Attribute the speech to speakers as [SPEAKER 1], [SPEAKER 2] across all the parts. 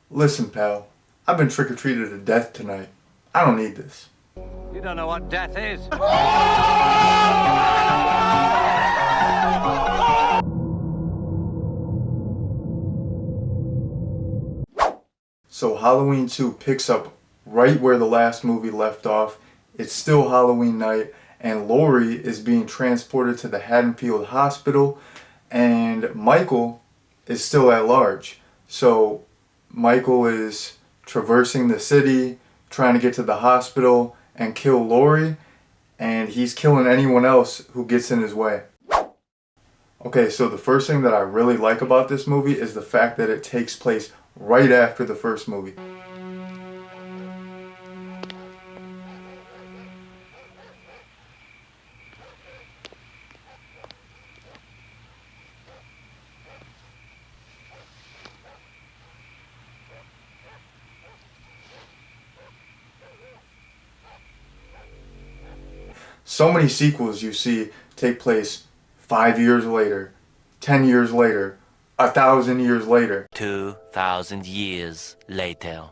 [SPEAKER 1] Listen, pal, I've been trick-or-treated to death tonight. I don't need this.
[SPEAKER 2] You don't know what death is.
[SPEAKER 1] So Halloween 2 picks up right where the last movie left off. It's still Halloween night, and Laurie is being transported to the Haddonfield Hospital, and Michael is still at large. So Michael is traversing the city, trying to get to the hospital and kill Laurie, and he's killing anyone else who gets in his way. Okay, so the first thing that I really like about this movie is the fact that it takes place right after the first movie. So many sequels you see take place 5 years later, 10 years later, 1,000 years later.
[SPEAKER 3] 2,000 years later.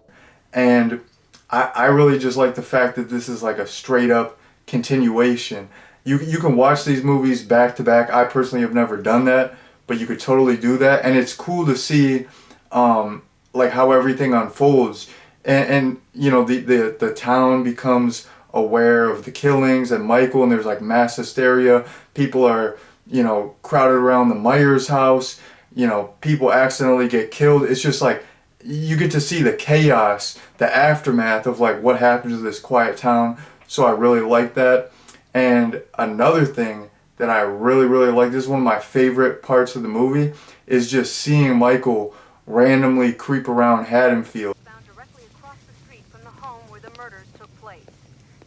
[SPEAKER 1] And I really just like the fact that this is like a straight up continuation. You can watch these movies back to back. I personally have never done that, but you could totally do that. And it's cool to see like how everything unfolds. And you know, the town becomes aware of the killings and Michael, and there's like mass hysteria. People are, you know, crowded around the Myers house. You know, people accidentally get killed. It's just like you get to see the chaos, the aftermath of like what happens to this quiet town. So I really like that. And another thing that I really like, this is one of my favorite parts of the movie, is just seeing Michael randomly creep around Haddonfield.
[SPEAKER 4] Found directly across the street from the home where the murders took place.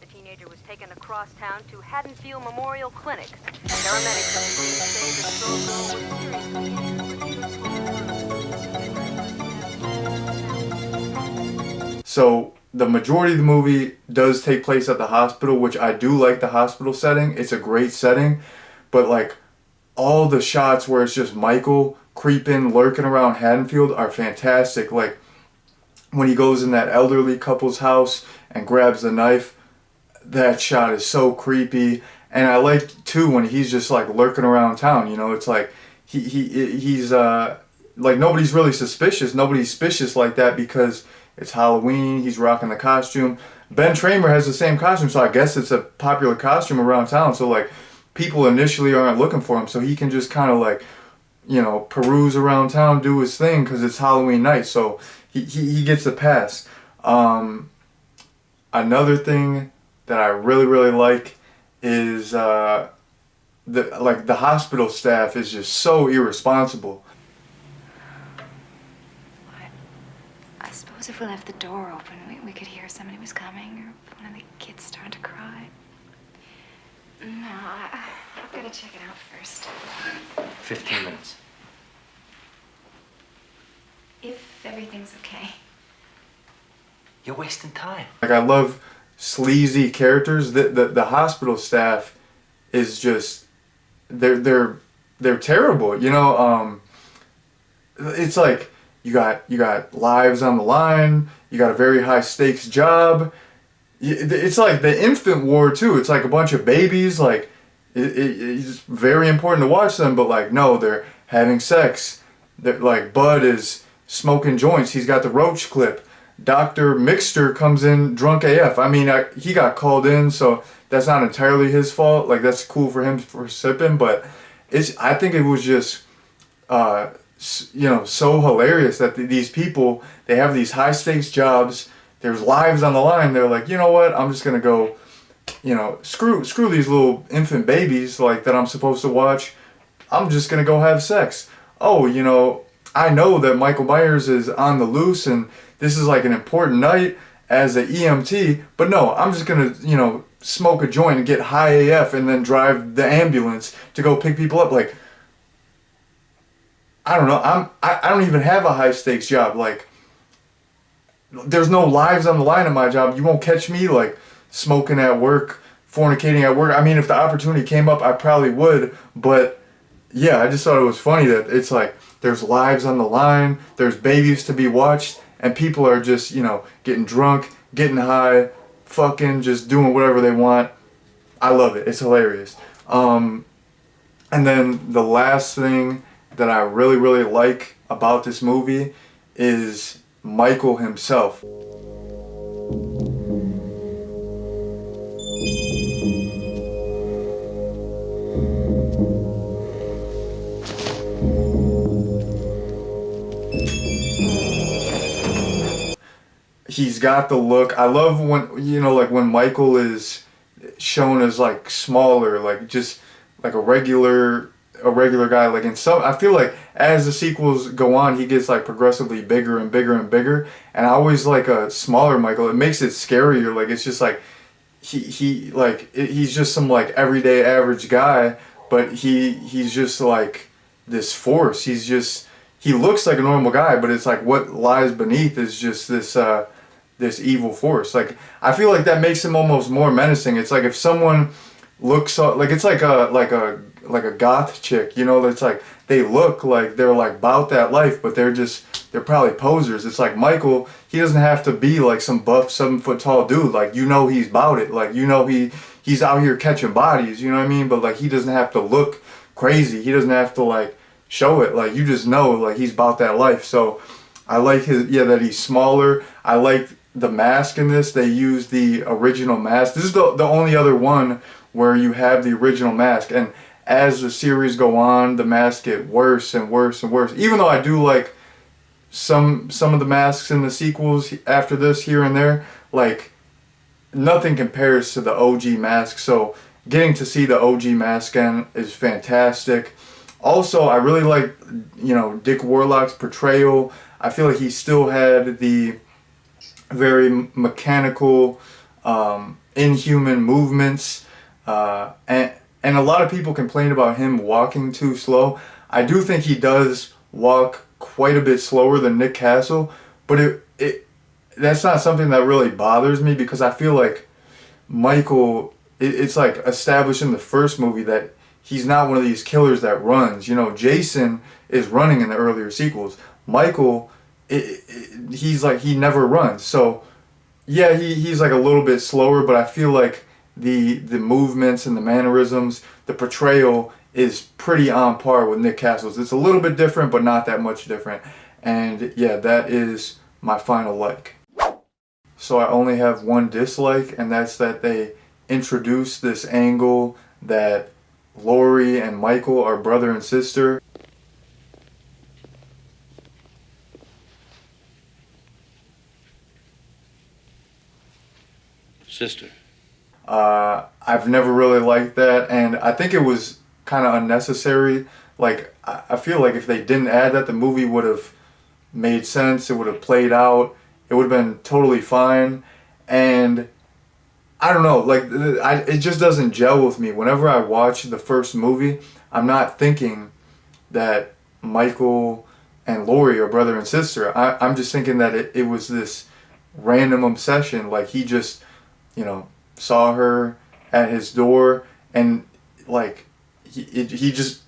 [SPEAKER 4] The teenager was taken across town to Haddonfield Memorial Clinic. Paramedics at the scene say the stroke girl was seriously injured.
[SPEAKER 1] So the majority of the movie does take place at the hospital, which I do like the hospital setting. It's a great setting, but like all the shots where it's just Michael creeping, lurking around Haddonfield are fantastic. Like when he goes in that elderly couple's house and grabs the knife, that shot is so creepy. And I like too when he's just like lurking around town. You know, it's like he's like nobody's really suspicious. Nobody's suspicious like that because it's Halloween. He's rocking the costume. Ben Tramer has the same costume, so I guess it's a popular costume around town. So like people initially aren't looking for him, so he can just kind of like, you know, peruse around town, do his thing because it's Halloween night. So he gets a pass. Another thing that I really like is the hospital staff is just so irresponsible.
[SPEAKER 5] I suppose if we left the door open, we could hear somebody was coming, or one of the kids started to cry. No, I've got to check it out first.
[SPEAKER 6] 15 minutes.
[SPEAKER 5] If everything's okay.
[SPEAKER 6] You're wasting time.
[SPEAKER 1] Like I love sleazy characters. The hospital staff is just they're terrible. You know, it's like you got lives on the line. You got a very high stakes job. It's like the infant war too. It's like a bunch of babies. Like it's very important to watch them, but like no, they're having sex. They're, like Bud is smoking joints. He's got the roach clip. Dr. Mixter comes in drunk AF. I mean, he got called in, so that's not entirely his fault. Like that's cool for him for sipping, but I think it was just you know, so hilarious that these people, they have these high stakes jobs. There's lives on the line. They're like, you know what? I'm just gonna go, you know, screw these little infant babies like that I'm supposed to watch. I'm just gonna go have sex. Oh, you know, I know that Michael Myers is on the loose and this is like an important night as an EMT, but no, I'm just gonna, you know, smoke a joint and get high AF and then drive the ambulance to go pick people up. Like, I don't know. I don't even have a high stakes job. Like, there's no lives on the line in my job. You won't catch me like smoking at work, fornicating at work. I mean, if the opportunity came up, I probably would. But yeah, I just thought it was funny that it's like there's lives on the line, there's babies to be watched, and people are just, you know, getting drunk, getting high, fucking just doing whatever they want. I love it. It's hilarious. And then the last thing that I really, really like about this movie is Michael himself. He's got the look. I love when, you know, like when Michael is shown as like smaller, like just like a regular guy. Like in some, I feel like as the sequels go on, he gets like progressively bigger and bigger and bigger. And I always like a smaller Michael. It makes it scarier. Like it's just like he's just some like everyday average guy, but he's just like this force. He looks like a normal guy, but it's like what lies beneath is just this evil force. Like I feel like that makes him almost more menacing. It's like if someone looks like it's like a goth chick, you know, that's like they look like they're like about that life, but they're probably posers. It's like Michael, he doesn't have to be like some buff 7-foot tall dude. Like, you know, he's about it. Like, you know, he's out here catching bodies, you know what I mean? But like he doesn't have to look crazy. He doesn't have to like show it. Like you just know like he's about that life. So I like that he's smaller. I like the mask in this. They use the original mask. This is the only other one where you have the original mask, and as the series go on, the masks get worse and worse and worse. Even though I do like some of the masks in the sequels after this here and there, like nothing compares to the OG mask. So getting to see the OG mask again is fantastic. Also, I really like, you know, Dick Warlock's portrayal. I feel like he still had the very mechanical, inhuman movements, and a lot of people complain about him walking too slow. I do think he does walk quite a bit slower than Nick Castle, but that's not something that really bothers me, because I feel like Michael, it's like established in the first movie that he's not one of these killers that runs. You know, Jason is running in the earlier sequels. Michael, he's like, he never runs. So yeah, he's like a little bit slower, but I feel like the movements and the mannerisms, the portrayal is pretty on par with Nick Castle's. It's a little bit different, but not that much different. And yeah, that is my final like. So I only have one dislike, and that's that they introduced this angle that Laurie and Michael are brother and sister.
[SPEAKER 7] Sister.
[SPEAKER 1] I've never really liked that, and I think it was kind of unnecessary. Like, I feel like if they didn't add that, the movie would have made sense. It would have played out. It would have been totally fine. And I don't know, like, it just doesn't gel with me. Whenever I watch the first movie, I'm not thinking that Michael and Laurie are brother and sister. I'm just thinking that it was this random obsession. Like, he just, you know, saw her at his door, and like he's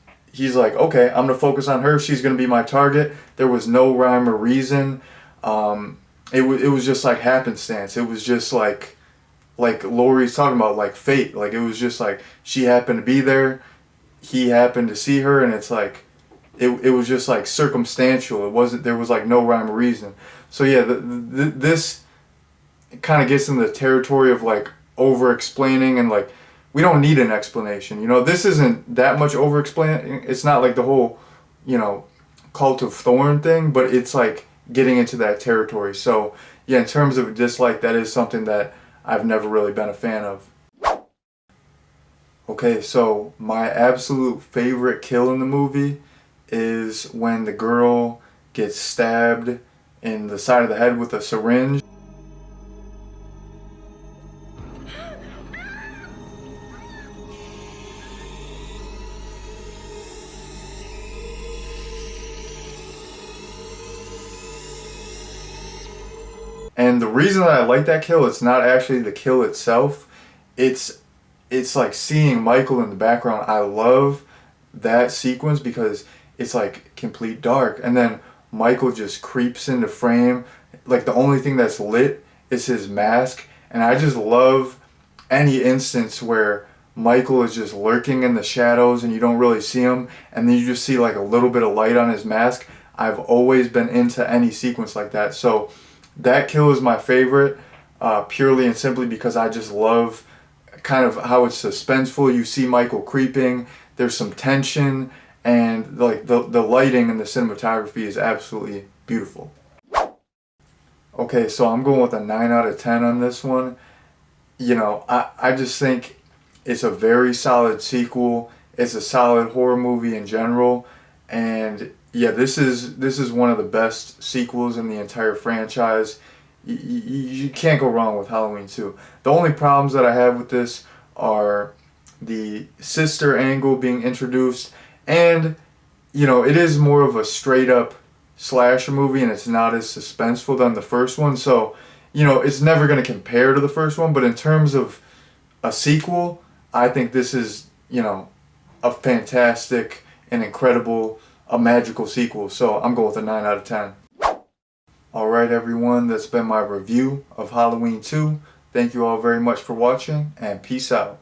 [SPEAKER 1] like, okay, I'm gonna focus on her. She's gonna be my target. There was no rhyme or reason. It was just like happenstance. It was just like Laurie's talking about, like fate. Like, it was just like she happened to be there, he happened to see her, and it's like it was just like circumstantial. There was like no rhyme or reason. So yeah, this kind of gets in the territory of like over explaining, and like we don't need an explanation. You know, this isn't that much over explaining. It's not like the whole, you know, Cult of Thorn thing, but it's like getting into that territory. So yeah, in terms of dislike, that is something that I've never really been a fan of. Okay, so my absolute favorite kill in the movie is when the girl gets stabbed in the side of the head with a syringe. And the reason that I like that kill, it's not actually the kill itself. It's like seeing Michael in the background. I love that sequence because it's like complete dark, and then Michael just creeps into frame, like the only thing that's lit is his mask. And I just love any instance where Michael is just lurking in the shadows and you don't really see him, and then you just see like a little bit of light on his mask. I've always been into any sequence like that. So that kill is my favorite, purely and simply because I just love kind of how it's suspenseful. You see Michael creeping, there's some tension, and like the lighting and the cinematography is absolutely beautiful. Okay, so I'm going with a 9 out of 10 on this one. You know, I just think it's a very solid sequel. It's a solid horror movie in general. And yeah, this is one of the best sequels in the entire franchise. You can't go wrong with Halloween 2. The only problems that I have with this are the sister angle being introduced, and you know, it is more of a straight up slasher movie and it's not as suspenseful than the first one. So, you know, it's never going to compare to the first one, but in terms of a sequel, I think this is, you know, a fantastic and incredible, a magical sequel. So I'm going with a 9 out of 10. Alright everyone, that's been my review of Halloween 2. Thank you all very much for watching, and peace out.